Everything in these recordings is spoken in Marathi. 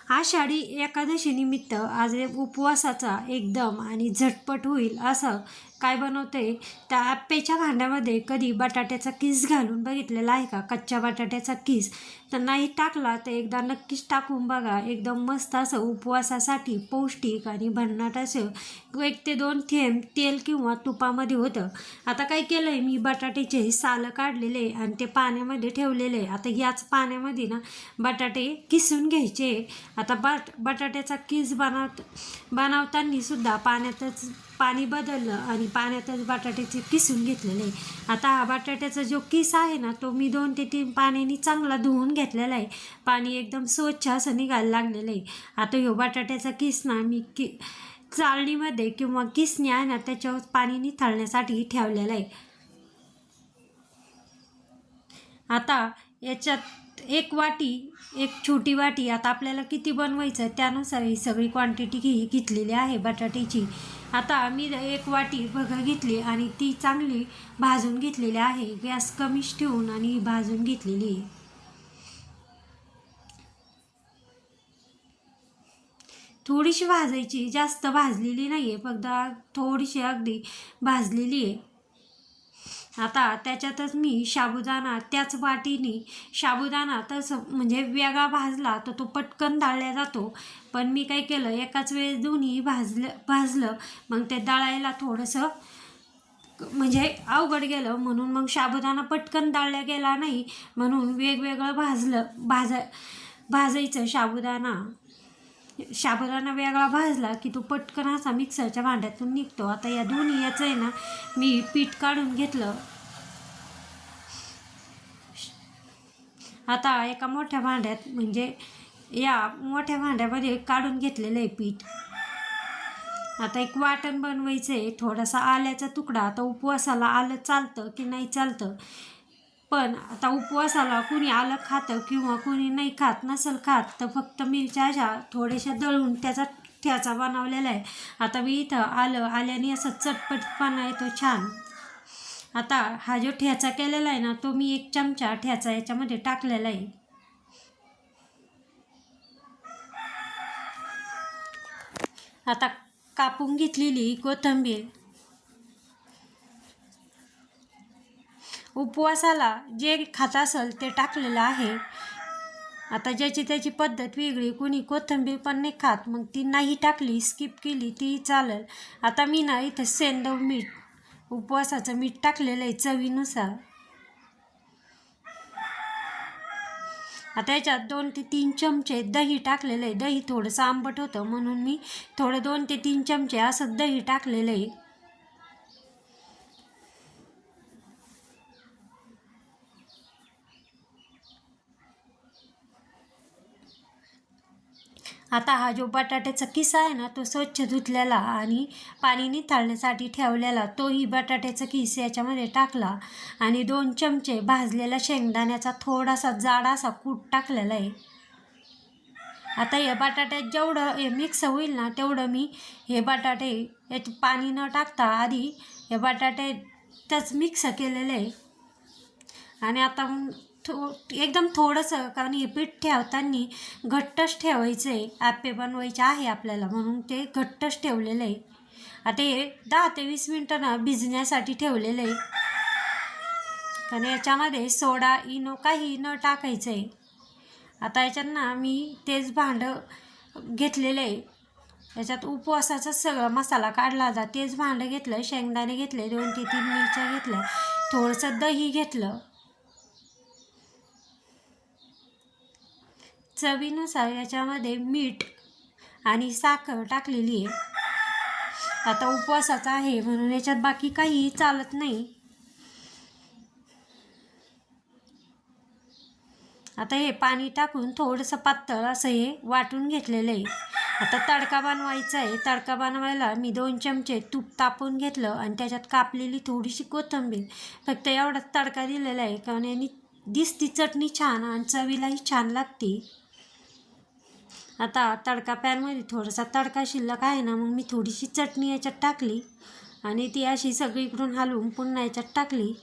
आषाढी एकादशी निमित्त आज उपवासाचा एकदम आणि झटपट होईल असं काय बनवते. त्या आप्पेच्या भांड्यामध्ये कधी बटाट्याचा किस घालून बघितलेला आहे का? कच्च्या बटाट्याचा किस तर नाही टाकला तर एकदा नक्कीच टाकून बघा. एकदम मस्त असं उपवासासाठी पौष्टिक आणि भन्नाट असं 1 ते 2 थेंब तेल किंवा तुपामध्ये होतं. आता काय केलं आहे मी, बटाट्याचे सालं काढलेले आणि ते पाण्यामध्ये ठेवलेले. आता याच पाण्यामध्ये ना बटाटे किसून घ्यायचे. आता बटाट्याचा किस बनवताना सुद्धा पाण्यातच पाणी बदललं आणि पाण्यातच बटाट्याचे किसून घेतलेले. आता हा बटाट्याचा जो किस आहे ना तो मी 2 ते 3 पाण्याने चांगला धुवून घेतलेला आहे. पाणी एकदम स्वच्छ असं निघायला लागलेलं आहे. आता ह्यो बटाट्याचा किस ना मी चाळणीमध्ये किंवा किसणी आहे ना त्याच्यावर पाणी निथळण्यासाठी ठेवलेलं आहे. आता याच्यात एक छोटी वाटी, आता आपल्याला किती बनवायचं त्यानुसार ही सगळी क्वांटिटी घेतलेली आहे बटाट्याची. आता मी 1 वाटी बघा घेतली आणि ती चांगली भाजून घेतलेली आहे. गॅस कमीच ठेवून आणि भाजून घेतलेली आहे. थोडीशी भाजायची, जास्त भाजलेली नाही आहे, फक्त थोडीशी अगदी भाजलेली आहे. आता त्याच्यातच मी साबुदाणा, त्याच वाटीने साबुदाणा तसं म्हणजे वेगळा भाजला तर तो पटकन दळला जातो. पण मी काय केलं, एकाच वेळेस दोन्ही भाजलं मग ते दळायला थोडंसं म्हणजे अवघड गेलं. म्हणून मग साबुदाणा पटकन दळला गेला नाही, म्हणून वेगवेगळं भाजायचं. साबुदाणा वेगळा भाजला की तो पटकन असा मिक्सरच्या भांड्यातून निघतो. आता या दोन्ही याचं आहे ना मी पीठ काढून घेतलं. आता एका मोठ्या भांड्यात म्हणजे या मोठ्या भांड्यामध्ये काढून घेतलेलं आहे पीठ. आता एक वाटण बनवायचं आहे. थोडासा आल्याचा तुकडा, आता उपवासाला आलं चालतं की नाही चालतं, पण आता उपवासाला कुणी आलं खातं किंवा कुणी नाही खात, नसेल खात तर फक्त मिरच्या अशा थोड्याशा दळून त्याचा ठ्याचा बनवलेला आहे. आता मी इथं आल्याने असं चटपटपणा येतो छान. आता हा जो ठ्याचा केलेला आहे ना तो मी 1 चमचा ठ्याचा याच्यामध्ये टाकलेला आहे. आता कापून घेतलेली कोथिंबीर, उपवासाला जे खात असेल ते टाकलेलं आहे. आता ज्याची त्याची पद्धत वेगळी, कुणी कोथिंबीर पण नाही खात, मग ती नाही टाकली, स्किप केली ती चालेल. आता मी ना इथं सेंधव मीठ, उपवासाचं मीठ टाकलेलं आहे चवीनुसार. आता याच्यात 2 ते 3 चमचे दही टाकलेलं आहे. दही थोडंसं आंबट होतं म्हणून मी थोडं 2 ते 3 चमचे असं दही टाकलेलं आहे. आता हा जो बटाट्याचा किस आहे ना तो स्वच्छ धुतलेला आणि पाणी निथळण्यासाठी ठेवलेला तोही बटाट्याचा किस याच्यामध्ये टाकला आणि 2 चमचे भाजलेला शेंगदाण्याचा थोडासा जाड असा कूट टाकलेला आहे. आता या बटाट्यात जेवढं हे मिक्स होईल ना तेवढं मी हे बटाटे यात पाणी न टाकता आधी हे बटाट्यातच मिक्स केलेलं आहे. आणि आता एकदम थोडंसं, कारण हे पीठ ठेवताना घट्टच ठेवायचं आहे, आप्पे बनवायचे आहे आपल्याला म्हणून ते घट्टच ठेवलेलं आहे. आता हे 10 ते 20 मिनटं ना भिजण्यासाठी ठेवलेलं आहे. कारण याच्यामध्ये सोडा इनो काही न टाकायचं आहे. आता याच्यात ना मी तेच भांडं घेतलेलं आहे. याच्यात उपवासाचा सगळा मसाला काढला होता. तेच भांडं घेतलं, शेंगदाणे घेतले, 2 ते 3 मिरच्या घेतल्या, थोडंसं दही घेतलं, चवीनुसार याच्यामध्ये मीठ आणि साखर टाकलेली आहे. आता उपवासाचा आहे म्हणून याच्यात बाकी काही चालत नाही. आता हे पाणी टाकून थोडंसं पातळ असं हे वाटून घेतलेलं आहे. आता तडका बनवायचा आहे. तडका बनवायला मी 2 चमचे तूप तापवून घेतलं आणि त्याच्यात कापलेली थोडीशी कोथिंबीर, फक्त एवढाच तडका दिलेला आहे. कारण याने दिसती चटणी छान आणि चवीलाही छान लागते. आता तडका पॅनमध्ये थोडासा तडका शिल्लक आहे ना, मग मी थोडीशी चटणी याच्यात टाकली आणि ती अशी सगळीकडून हलवून पुन्हा याच्यात टाकली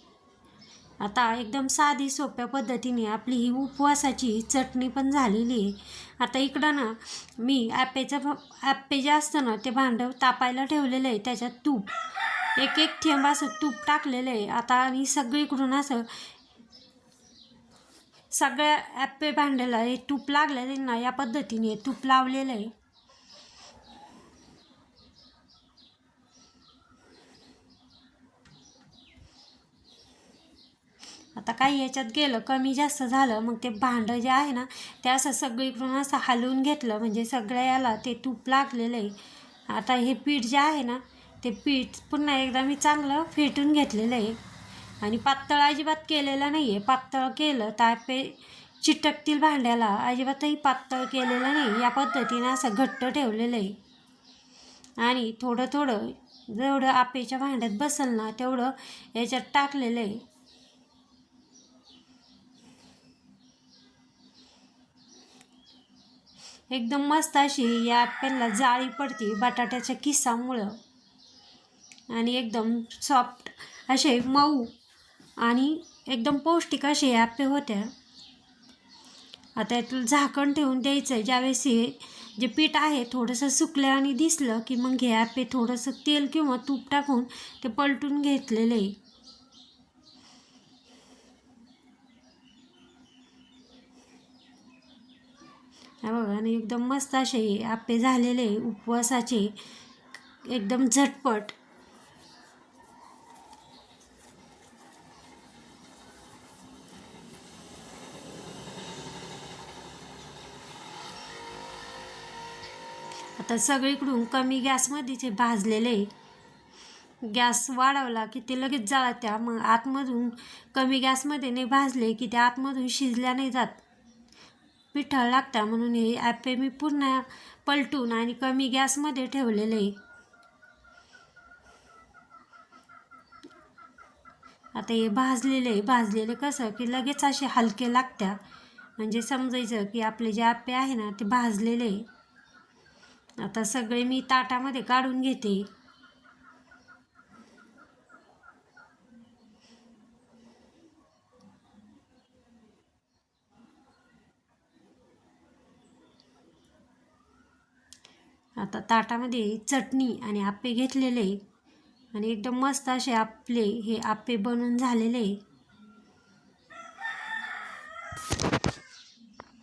आता एकदम साधी सोप्या पद्धतीने आपली ही उपवासाची चटणी पण झालेली आहे. आता इकडं ना मी ॲप्पे जे असतं ना ते भांडं तापायला ठेवलेलं आहे. त्याच्यात तूप एक एक थेंब असं तूप टाकलेलं आहे आता. आणि सगळीकडून असं सगळ्या ॲप्पे भांड्याला हे तूप लागलेलं आहे ना, या पद्धतीने तूप लावलेलं आहे. आता काही याच्यात गेलं कमी जास्त झालं, मग ते भांडं जे आहे ना ते असं सगळीकडून असं हलवून घेतलं म्हणजे सगळ्या याला ते तूप लागलेलं आहे. आता हे पीठ जे आहे ना ते पीठ पुन्हा एकदा मी चांगलं फेटून घेतलेलं आहे. आणि पातळ अजिबात केलेलं नाही आहे. पातळ केलं तर ॲप्पे चिटकतील भांड्याला, अजिबातही पातळ केलेलं नाही. या पद्धतीनं असं घट्ट ठेवलेलं आहे. आणि थोडं थोडं जेवढं आपेच्या भांड्यात बसेल ना तेवढं याच्यात टाकलेलं आहे. एकदम मस्त अशी या ॲप्पेला जाळी पडते बटाट्याच्या किसामुळं. आणि एकदम सॉफ्ट असे मऊ आणि एकदम पौष्टिक असे ॲप्पे होत्या. आता यातलं झाकण ठेवून द्यायचं. ज्यावेळेस हे जे पीठ आहे थोडंसं सुकलं आणि दिसलं की मग हे ॲप्पे थोडंसं तेल किंवा तूप टाकून ते पलटून घेतलेलं आहे. हा बघा. आणि एकदम मस्त असे ॲप्पे झालेले उपवासाचे, एकदम झटपट. आता सगळीकडून कमी गॅसमध्येच हे भाजलेले. गॅस वाढवला की ते लगेच जळत्या. मग आतमधून कमी गॅसमध्ये नाही भाजले की ते आतमधून शिजल्या नाही जात, पिठळ लागतं. म्हणून हे ॲप्पे मी पुन्हा पलटून आणि कमी गॅसमध्ये ठेवलेले. आता हे भाजलेले कसं की लगेच असे हलके लागत्या, म्हणजे समजायचं की आपले जे ॲप्पे आहे ना ते भाजलेले. आता सगळे मी ताटामध्ये काढून घेते. आता ताटामध्ये चटणी आणि आप्पे घेतलेले आणि एकदम मस्त असे आपले हे आप्पे बनून झालेले.